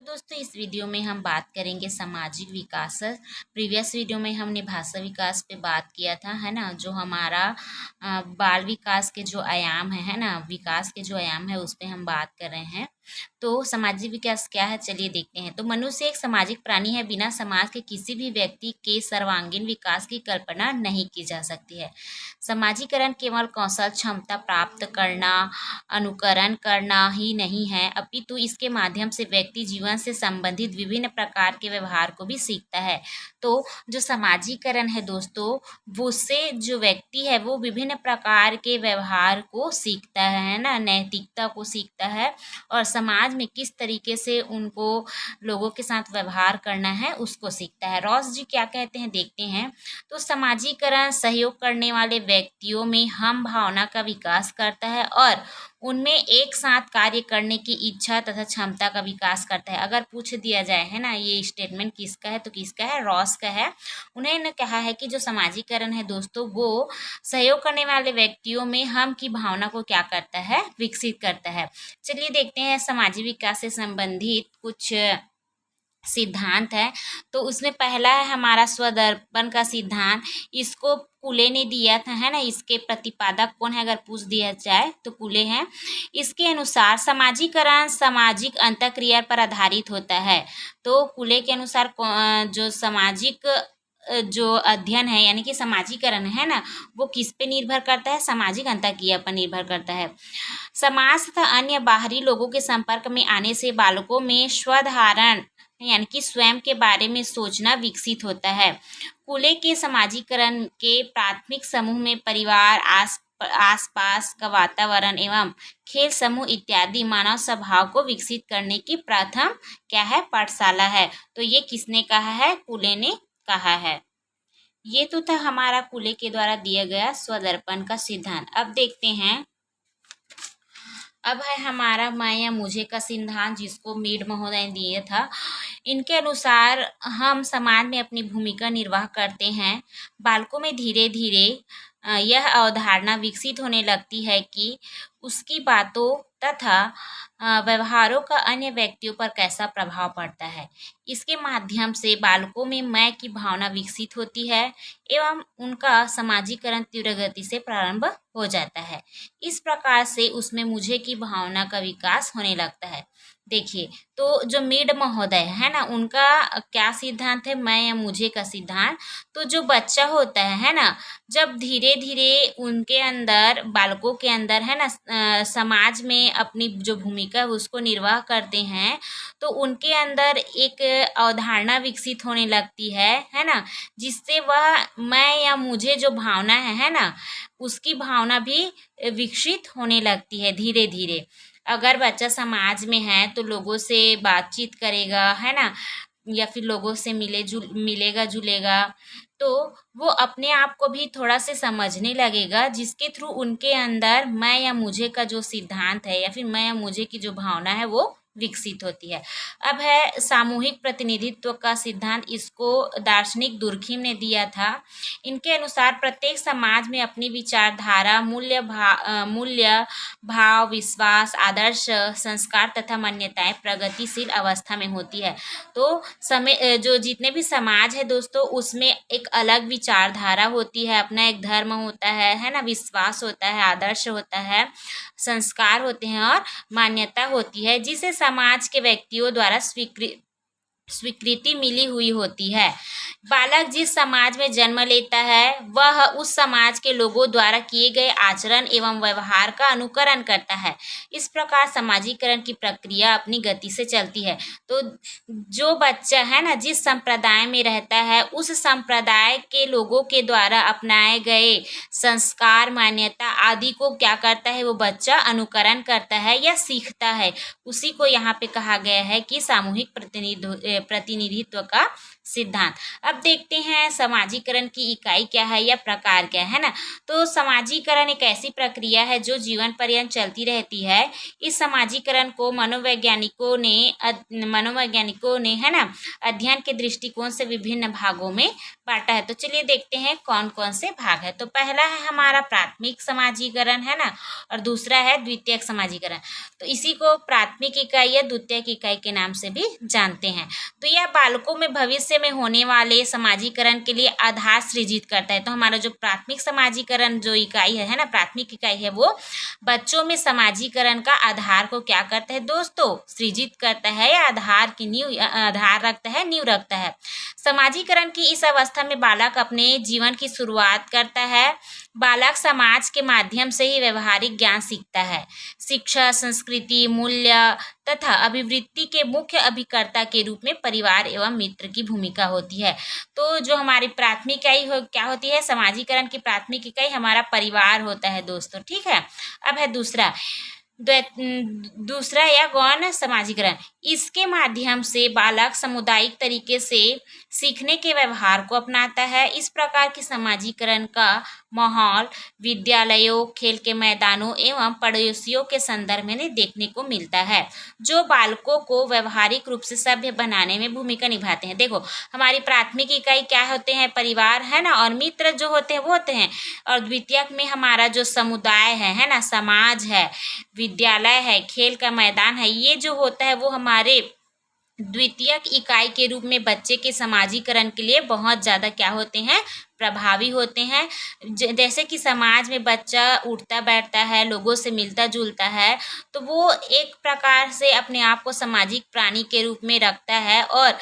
दोस्तों इस वीडियो में हम बात करेंगे सामाजिक विकास। प्रीवियस वीडियो में हमने भाषा विकास पे बात किया था, है ना। जो हमारा बाल विकास के जो आयाम है ना, विकास के जो आयाम है उस पे हम बात कर रहे हैं। तो सामाजिक विकास क्या है, चलिए देखते हैं। तो मनुष्य एक सामाजिक प्राणी है। बिना समाज के किसी भी व्यक्ति के सर्वांगीण विकास की कल्पना नहीं की जा सकती है। समाजीकरण केवल कौशल क्षमता प्राप्त करना, अनुकरण करना ही नहीं है, अपितु इसके माध्यम से व्यक्ति जीवन से संबंधित विभिन्न प्रकार के व्यवहार को भी सीखता है। तो जो समाजीकरण है दोस्तों, वो उससे जो व्यक्ति है वो विभिन्न प्रकार के व्यवहार को सीखता है ना, नैतिकता को सीखता है और समाज में किस तरीके से उनको लोगों के साथ व्यवहार करना है उसको सीखता है। रॉस जी क्या कहते हैं, देखते हैं। तो समाजीकरण सहयोग करने वाले व्यक्तियों में हम भावना का विकास करता है और उनमें एक साथ कार्य करने की इच्छा तथा क्षमता का विकास करता है। अगर पूछ दिया जाए, है ना, ये स्टेटमेंट किसका है, तो किसका है, रॉस का है। उन्होंने कहा है कि जो समाजीकरण है दोस्तों, वो सहयोग करने वाले व्यक्तियों में हम की भावना को क्या करता है, विकसित करता है। चलिए देखते हैं सामाजिक विकास से संबंधित कुछ सिद्धांत है। तो उसमें पहला है हमारा स्वदर्पण का सिद्धांत। इसको कूले ने दिया था, है ना। इसके प्रतिपादक कौन है अगर पूछ दिया जाए तो कूले हैं। इसके अनुसार समाजीकरण सामाजिक अंतःक्रिया पर आधारित होता है। तो कूले के अनुसार जो सामाजिक जो अध्ययन है यानी कि समाजीकरण है ना, वो किस पे निर्भर करता है, सामाजिक अंतःक्रिया पर निर्भर करता है। समाज तथा अन्य बाहरी लोगों के संपर्क में आने से बालकों में स्वधारण यानी कि स्वयं के बारे में सोचना विकसित होता है। कूले के समाजीकरण के प्राथमिक समूह में परिवार, आसपास का वातावरण एवं खेल समूह इत्यादि मानव स्वभाव को विकसित करने की प्रथम क्या है, पाठशाला है। तो ये किसने कहा है, कूले ने कहा है। ये तो था हमारा कूले के द्वारा दिया गया स्वदर्पण का सिद्धांत। अब देखते हैं, अब है हमारा मैं या मुझे का सिद्धांत, जिसको मीड महोदय ने दिया था। इनके अनुसार हम समाज में अपनी भूमिका निर्वाह करते हैं। बालकों में धीरे धीरे यह अवधारणा विकसित होने लगती है कि उसकी बातों तथा व्यवहारों का अन्य व्यक्तियों पर कैसा प्रभाव पड़ता है। इसके माध्यम से बालकों में मैं की भावना विकसित होती है एवं उनका समाजीकरण तीव्र गति से प्रारंभ हो जाता है। इस प्रकार से उसमें मुझे की भावना का विकास होने लगता है। देखिए, तो जो मीड महोदय है ना, उनका क्या सिद्धांत है, मैं या मुझे का सिद्धांत। तो जो बच्चा होता है ना, जब धीरे धीरे उनके अंदर, बालकों के अंदर, है ना, समाज में अपनी जो भूमिका है उसको निर्वाह करते हैं, तो उनके अंदर एक अवधारणा विकसित होने लगती है ना, जिससे वह मैं या मुझे जो भावना है ना, उसकी भावना भी विकसित होने लगती है धीरे धीरे। अगर बच्चा समाज में है तो लोगों से बातचीत करेगा, है ना, या फिर लोगों से मिलेगा जुलेगा, तो वो अपने आप को भी थोड़ा से समझने लगेगा, जिसके थ्रू उनके अंदर मैं या मुझे का जो सिद्धांत है या फिर मैं या मुझे की जो भावना है वो विकसित होती है। अब है सामूहिक प्रतिनिधित्व का सिद्धांत। इसको दार्शनिक दुर्खिम ने दिया था। इनके अनुसार प्रत्येक समाज में अपनी विचारधारा, मूल्य भाव, विश्वास, आदर्श, संस्कार तथा मान्यताएं प्रगतिशील अवस्था में होती है। तो समय जो जितने भी समाज है दोस्तों, उसमें एक अलग विचारधारा होती है, अपना एक धर्म होता है ना, विश्वास होता है, आदर्श होता है, संस्कार होते हैं और मान्यता होती है, जिसे समाज के व्यक्तियों द्वारा स्वीकृति मिली हुई होती है। बालक जिस समाज में जन्म लेता है वह उस समाज के लोगों द्वारा किए गए आचरण एवं व्यवहार का अनुकरण करता है। इस प्रकार समाजीकरण की प्रक्रिया अपनी गति से चलती है। तो जो बच्चा है ना, जिस संप्रदाय में रहता है, उस संप्रदाय के लोगों के द्वारा अपनाए गए संस्कार, मान्यता आदि को क्या करता है, वो बच्चा अनुकरण करता है या सीखता है। उसी को यहाँ पे कहा गया है कि सामूहिक प्रतिनिधित्व का सिद्धांत। अब देखते हैं समाजीकरण की इकाई क्या है या प्रकार क्या है ना। तो समाजीकरण एक ऐसी प्रक्रिया है जो जीवन पर्यंत चलती रहती है। इस समाजीकरण को मनोवैज्ञानिकों ने है ना अध्ययन के दृष्टिकोण से विभिन्न भागों में बांटा है। तो चलिए देखते हैं कौन कौन से भाग है। तो पहला है हमारा प्राथमिक समाजीकरण है ना, और दूसरा है द्वितीयक समाजीकरण। तो इसी को प्राथमिक इकाई या द्वितीयक इकाई के नाम से भी जानते हैं। तो यह बालकों में भविष्य में होने वाले समाजीकरण के लिए आधार सृजित करता है। तो हमारा जो प्राथमिक समाजीकरण जो इकाई है ना, प्राथमिक इकाई है, वो बच्चों में समाजीकरण का आधार को क्या करता है दोस्तों, सृजित करता है या आधार रखता है, नींव रखता है। समाजीकरण की इस अवस्था में बालक अपने जीवन की शुरुआत करता है। बालक समाज के माध्यम से ही व्यवहारिक ज्ञान सीखता है। शिक्षा, संस्कृति, मूल्य तथा अभिवृत्ति के मुख्य अभिकर्ता के रूप में परिवार एवं मित्र की भूमिका होती है। तो जो हमारी प्राथमिक इकाई क्या होती है, समाजीकरण की प्राथमिक इकाई हमारा परिवार होता है दोस्तों, ठीक है। अब है दूसरा या गौण समाजीकरण। इसके माध्यम से बालक सामुदायिक तरीके से सीखने के व्यवहार को अपनाता है। इस प्रकार की समाजीकरण का माहौल विद्यालयों, खेल के मैदानों एवं पड़ोसियों के संदर्भ में देखने को मिलता है, जो बालकों को व्यवहारिक रूप से सभ्य बनाने में भूमिका निभाते हैं। देखो हमारी प्राथमिक इकाई क्या होते हैं, परिवार है ना, और मित्र जो होते हैं वो होते हैं। और द्वितीयक में हमारा जो समुदाय है ना, समाज है, विद्यालय है, खेल का मैदान है, ये जो होता है वो हमारे द्वितीयक इकाई के रूप में बच्चे के समाजीकरण के लिए बहुत ज़्यादा क्या होते हैं, प्रभावी होते हैं। जैसे कि समाज में बच्चा उठता बैठता है, लोगों से मिलता जुलता है, तो वो एक प्रकार से अपने आप को सामाजिक प्राणी के रूप में रखता है और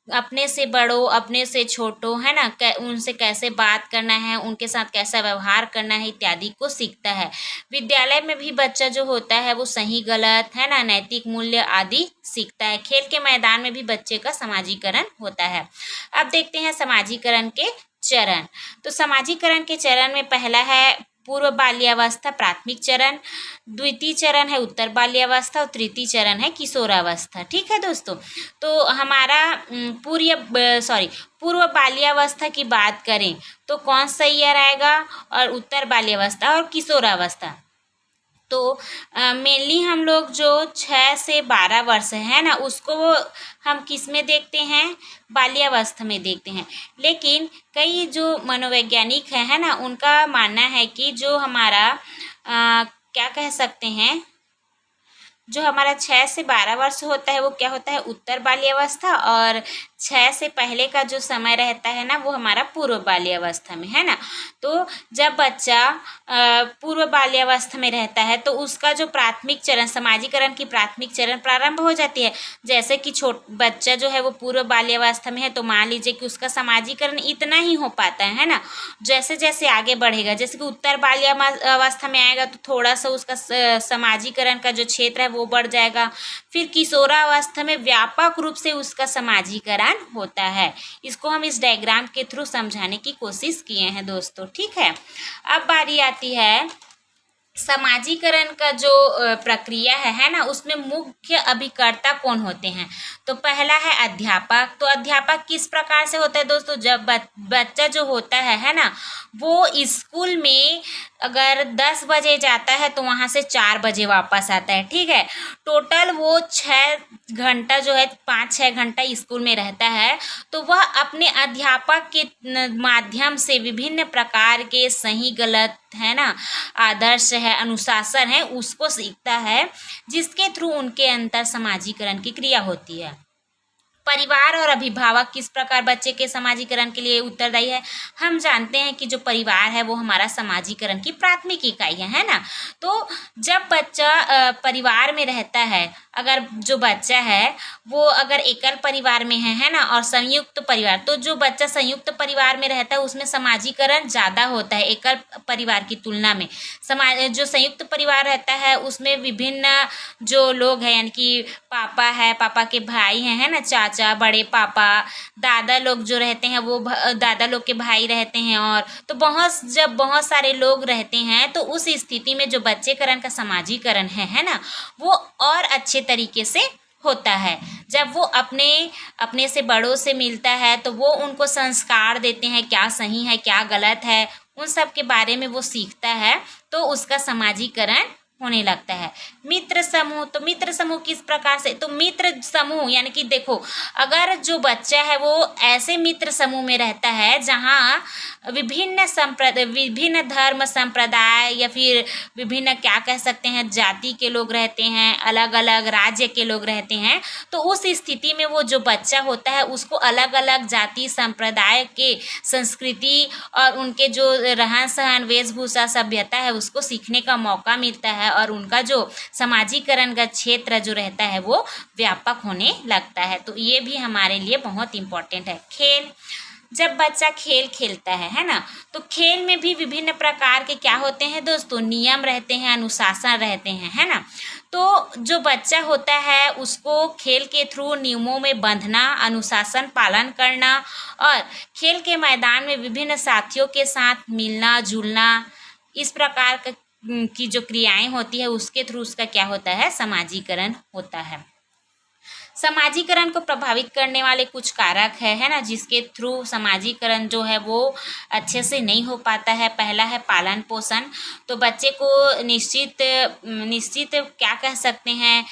अपने से बड़ों, अपने से छोटों है ना, उनसे कैसे बात करना है, उनके साथ कैसा व्यवहार करना है इत्यादि को सीखता है। विद्यालय में भी बच्चा जो होता है वो सही गलत है ना, नैतिक मूल्य आदि सीखता है। खेल के मैदान में भी बच्चे का समाजीकरण होता है। अब देखते हैं समाजीकरण के चरण। तो समाजीकरण के चरण में पहला है पूर्व बाल्यावस्था, प्राथमिक चरण। द्वितीय चरण है उत्तर बाल्यावस्था और तृतीय चरण है किशोरावस्था, ठीक है दोस्तों। तो हमारा पूर्व बाल्यावस्था की बात करें तो कौन सा ईयर आएगा, और उत्तर बाल्यावस्था और किशोरावस्था। तो मेनली हम लोग जो 6 से 12 वर्ष है ना, उसको हम किस में देखते हैं, बाल्यावस्था में देखते हैं। लेकिन कई जो मनोवैज्ञानिक है ना, उनका मानना है कि जो हमारा क्या कह सकते हैं, जो हमारा 6 से 12 वर्ष होता है वो क्या होता है, उत्तर बाल्यावस्था, और 6 से पहले का जो समय रहता है ना वो हमारा पूर्व बाल्यावस्था में है ना। तो जब बच्चा पूर्व बाल्यावस्था में रहता है तो उसका जो प्राथमिक चरण, समाजीकरण की प्राथमिक चरण प्रारंभ हो जाती है। जैसे कि बच्चा जो है वो पूर्व बाल्यावस्था में है, तो मान लीजिए कि उसका समाजीकरण इतना ही हो पाता है ना। जैसे जैसे आगे बढ़ेगा, जैसे कि उत्तर बाल्यावस्था में आएगा तो थोड़ा सा उसका समाजीकरण का जो क्षेत्र है वो बढ़ जाएगा। फिर किशोरावस्था में व्यापक रूप से उसका समाजीकरण होता है। इसको हम इस डायग्राम के थ्रू समझाने की कोशिश किए हैं दोस्तों, ठीक है। अब बारी आती है समाजीकरण का जो प्रक्रिया है ना, उसमें मुख्य अभिकर्ता कौन होते हैं। तो पहला है अध्यापक। तो अध्यापक किस प्रकार से होता है दोस्तों, जब बच्चा जो होता है ना, वो स्कूल में अगर 10 बजे जाता है तो वहाँ से 4 बजे वापस आता है, ठीक है। टोटल वो 6 घंटा जो है, 5-6 घंटा स्कूल में रहता है। तो वह अपने अध्यापक के माध्यम से विभिन्न प्रकार के सही गलत है ना, आदर्श है, अनुशासन है, उसको सीखता है, जिसके थ्रू उनके अंतर समाजीकरण की क्रिया होती है। परिवार और अभिभावक किस प्रकार बच्चे के समाजीकरण के लिए उत्तरदायी है। हम जानते हैं कि जो परिवार है वो हमारा समाजीकरण की प्राथमिक इकाई है ना। तो जब बच्चा परिवार में रहता है, अगर जो बच्चा है वो अगर एकल परिवार में है ना, और संयुक्त परिवार, तो जो बच्चा संयुक्त परिवार में रहता है उसमें समाजीकरण ज़्यादा होता है एकल परिवार की तुलना में। जो संयुक्त परिवार रहता है उसमें विभिन्न जो लोग हैं, यानी कि पापा है, पापा के भाई हैं है ना, चाचा, बड़े पापा, दादा लोग जो रहते हैं वो दादा लोग के भाई रहते हैं, और तो जब बहुत सारे लोग रहते हैं तो उस स्थिति में जो बच्चेकरण का समाजीकरण है ना, वो और अच्छे तरीके से होता है। जब वो अपने से बड़ों से मिलता है तो वो उनको संस्कार देते हैं, क्या सही है क्या गलत है, उन सब के बारे में वो सीखता है, तो उसका समाजीकरण होने लगता है। मित्र समूह, तो मित्र समूह किस प्रकार से, तो मित्र समूह यानी कि देखो, अगर जो बच्चा है वो ऐसे मित्र समूह में रहता है जहाँ विभिन्न धर्म संप्रदाय या फिर विभिन्न क्या कह सकते हैं जाति के लोग रहते हैं, अलग अलग राज्य के लोग रहते हैं, तो उस स्थिति में वो जो बच्चा होता है उसको अलग अलग जाति संप्रदाय के संस्कृति और उनके जो रहन सहन वेशभूषा सभ्यता है उसको सीखने का मौका मिलता है, और उनका जो समाजीकरण का क्षेत्र जो रहता है वो व्यापक होने लगता है। तो ये भी हमारे लिए बहुत इम्पोर्टेंट है। खेल, जब बच्चा खेल खेलता है ना, तो खेल में भी विभिन्न प्रकार के क्या होते हैं दोस्तों, नियम रहते हैं, अनुशासन रहते हैं, है ना। तो जो बच्चा होता है उसको खेल के थ्रू नियमों में बंधना, अनुशासन पालन करना और खेल के मैदान में विभिन्न साथियों के साथ मिलना जुलना, इस प्रकार की जो क्रियाएं होती है उसके थ्रू उसका क्या होता है, समाजीकरण होता है। समाजीकरण को प्रभावित करने वाले कुछ कारक है ना, जिसके थ्रू समाजीकरण जो है वो अच्छे से नहीं हो पाता है। पहला है पालन पोषण, तो बच्चे को निश्चित क्या कह सकते हैं,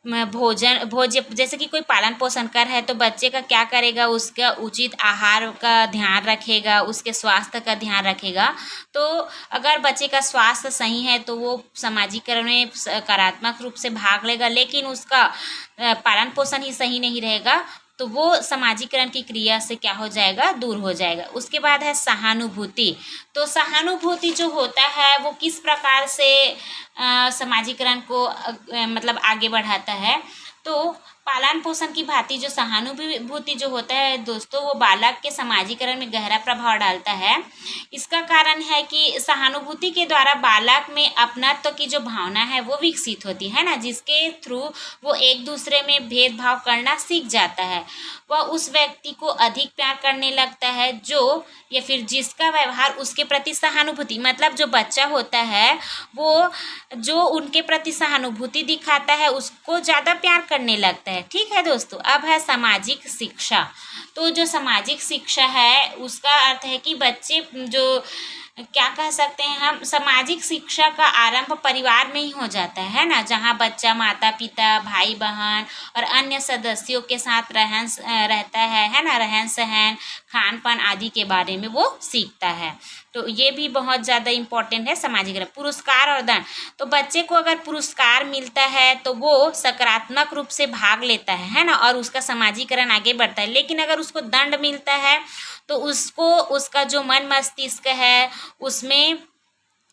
भोज्य जैसे कि कोई पालन पोषण कर है तो बच्चे का क्या करेगा, उसका उचित आहार का ध्यान रखेगा, उसके स्वास्थ्य का ध्यान रखेगा। तो अगर बच्चे का स्वास्थ्य सही है तो वो समाजीकरण में सकारात्मक रूप से भाग लेगा, लेकिन उसका पालन पोषण ही सही नहीं रहेगा तो वो समाजीकरण की क्रिया से क्या हो जाएगा, दूर हो जाएगा। उसके बाद है सहानुभूति, तो सहानुभूति जो होता है वो किस प्रकार से समाजीकरण को मतलब आगे बढ़ाता है। तो पालन पोषण की भांति जो सहानुभूति जो होता है दोस्तों, वो बालक के समाजीकरण में गहरा प्रभाव डालता है। इसका कारण है कि सहानुभूति के द्वारा बालक में अपनत्व की जो भावना है वो विकसित होती है ना, जिसके थ्रू वो एक दूसरे में भेदभाव करना सीख जाता है। वह उस व्यक्ति को अधिक प्यार करने लगता है जो या फिर जिसका व्यवहार उसके प्रति सहानुभूति, मतलब जो बच्चा होता है वो जो उनके प्रति सहानुभूति दिखाता है उसको ज़्यादा प्यार करने लगता है। ठीक है दोस्तों। अब है सामाजिक शिक्षा, तो जो सामाजिक शिक्षा है उसका अर्थ है कि बच्चे जो क्या कह सकते हैं हम, सामाजिक शिक्षा का आरंभ परिवार में ही हो जाता है ना, जहाँ बच्चा माता पिता भाई बहन और अन्य सदस्यों के साथ रहता है ना, रहन सहन खान पान आदि के बारे में वो सीखता है। तो ये भी बहुत ज़्यादा इम्पोर्टेंट है समाजीकरण। पुरस्कार और दंड, तो बच्चे को अगर पुरस्कार मिलता है तो वो सकारात्मक रूप से भाग लेता है ना, और उसका समाजीकरण आगे बढ़ता है। लेकिन अगर उसको दंड मिलता है तो उसको उसका जो मन मस्तिष्क है उसमें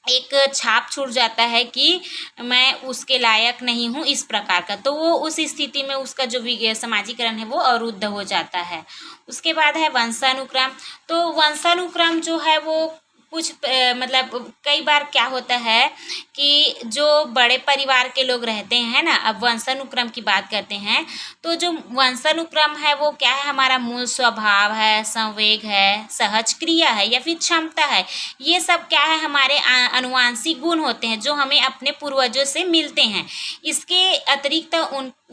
एक छाप छूट जाता है कि मैं उसके लायक नहीं हूँ, इस प्रकार का। तो वो उस स्थिति में उसका जो समाजीकरण है वो अवरुद्ध हो जाता है। उसके बाद है वंशानुक्रम, तो वंशानुक्रम जो है वो कुछ मतलब कई बार क्या होता है कि जो बड़े परिवार के लोग रहते हैं ना, अब वंशानुक्रम की बात करते हैं, तो जो वंशानुक्रम है वो क्या है, हमारा मूल स्वभाव है, संवेग है, सहज क्रिया है या फिर क्षमता है। ये सब क्या है, हमारे अनुवांशिक गुण होते हैं जो हमें अपने पूर्वजों से मिलते हैं। इसके अतिरिक्त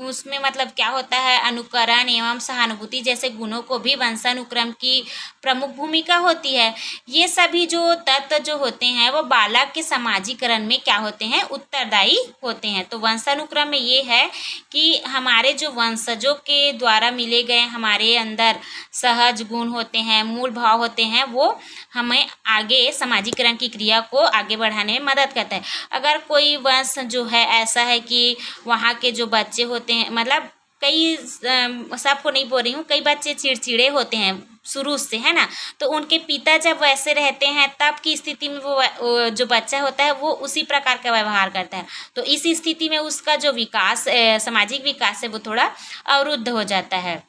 उसमें मतलब क्या होता है, अनुकरण एवं सहानुभूति जैसे गुणों को भी वंशानुक्रम की प्रमुख भूमिका होती है। ये सभी जो तत्व जो होते हैं वो बालक के समाजीकरण में क्या होते हैं, उत्तरदायी होते हैं। तो वंशानुक्रम में ये है कि हमारे जो वंशजों के द्वारा मिले गए हमारे अंदर सहज गुण होते हैं, मूल भाव होते हैं, वो हमें आगे समाजीकरण की क्रिया को आगे बढ़ाने में मदद करता है। अगर कोई वंश जो है ऐसा है कि वहाँ के जो बच्चे होते हैं, मतलब कई सबको नहीं बोल रही हूँ, कई बच्चे चिड़चिड़े होते हैं शुरू से, है ना, तो उनके पिता जब वैसे रहते हैं तब की स्थिति में वो जो बच्चा होता है वो उसी प्रकार का व्यवहार करता है। तो इस स्थिति में उसका जो विकास सामाजिक विकास है वो थोड़ा अवरुद्ध हो जाता है।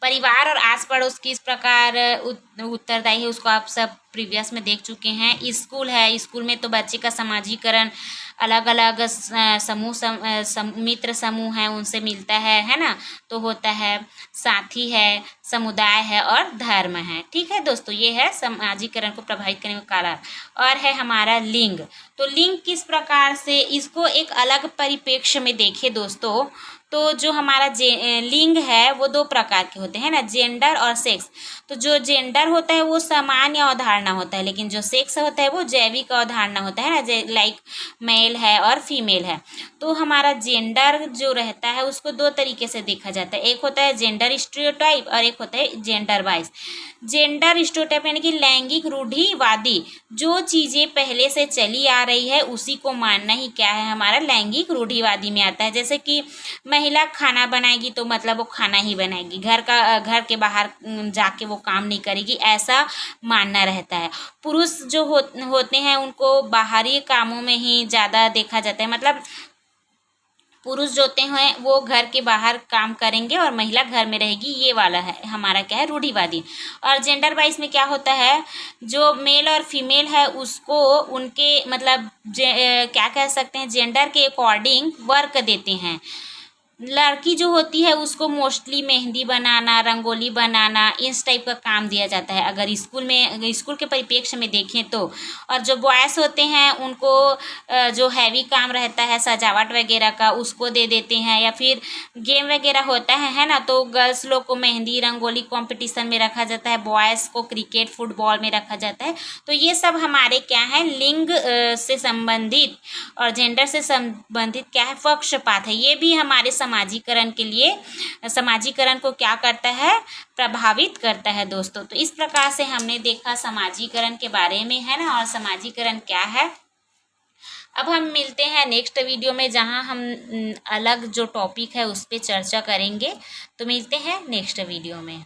परिवार और आस पड़ोस किस प्रकार उत्तरदायी है उसको आप सब प्रीवियस में देख चुके हैं। स्कूल है, स्कूल में तो बच्चे का समाजीकरण अलग अलग मित्र समूह हैं उनसे मिलता है ना, तो होता है, साथी है, समुदाय है और धर्म है। ठीक है दोस्तों, ये है समाजीकरण को प्रभावित करने का कारण। और है हमारा लिंग, तो लिंग किस प्रकार से, इसको एक अलग परिप्रेक्ष्य में देखें दोस्तों, तो जो हमारा लिंग है वो दो प्रकार के होते हैं ना, जेंडर और सेक्स। तो जो जेंडर होता है वो सामान्य अवधारणा होता है, लेकिन जो सेक्स होता है वो जैविक अवधारणा होता है ना, लाइक मेल है और फीमेल है। तो हमारा जेंडर जो रहता है उसको दो तरीके से देखा जाता है, एक होता है जेंडर स्टीरियोटाइप और एक होता है जेंडर वाइज। जेंडर स्टीरियोटाइप यानी कि लैंगिक रूढ़िवादी, जो चीज़ें पहले से चली आ रही है उसी को मानना ही क्या है, हमारा लैंगिक रूढ़िवादी में आता है। जैसे कि महिला खाना बनाएगी तो मतलब वो खाना ही बनाएगी, घर के बाहर जाके वो काम नहीं करेगी, ऐसा मानना रहता है। पुरुष जो होते हैं उनको बाहरी कामों में ही ज़्यादा देखा जाता है, मतलब पुरुष जो होते हैं वो घर के बाहर काम करेंगे और महिला घर में रहेगी, ये वाला है हमारा क्या है, रूढ़िवादी। और जेंडर वाइज में क्या होता है, जो मेल और फीमेल है उसको उनके मतलब क्या कह सकते हैं, जेंडर के अकॉर्डिंग वर्क देते हैं। लड़की जो होती है उसको मोस्टली मेहंदी बनाना, रंगोली बनाना, इस टाइप का काम दिया जाता है अगर स्कूल के परिप्रेक्ष्य में देखें तो। और जो बॉयज़ होते हैं उनको जो हैवी काम रहता है सजावट वगैरह का उसको दे देते हैं, या फिर गेम वगैरह होता है ना, तो गर्ल्स लोग को मेहंदी रंगोली कंपटीशन में रखा जाता है, बॉयज़ को क्रिकेट फुटबॉल में रखा जाता है। तो ये सब हमारे क्या है, लिंग से संबंधित और जेंडर से संबंधित क्या है, पक्षपात है। ये भी हमारे समाजीकरण के लिए, समाजीकरण को क्या करता है, प्रभावित करता है दोस्तों। तो इस प्रकार से हमने देखा समाजीकरण के बारे में, है ना, और समाजीकरण क्या है। अब हम मिलते हैं नेक्स्ट वीडियो में जहां हम अलग जो टॉपिक है उस पर चर्चा करेंगे। तो मिलते हैं नेक्स्ट वीडियो में।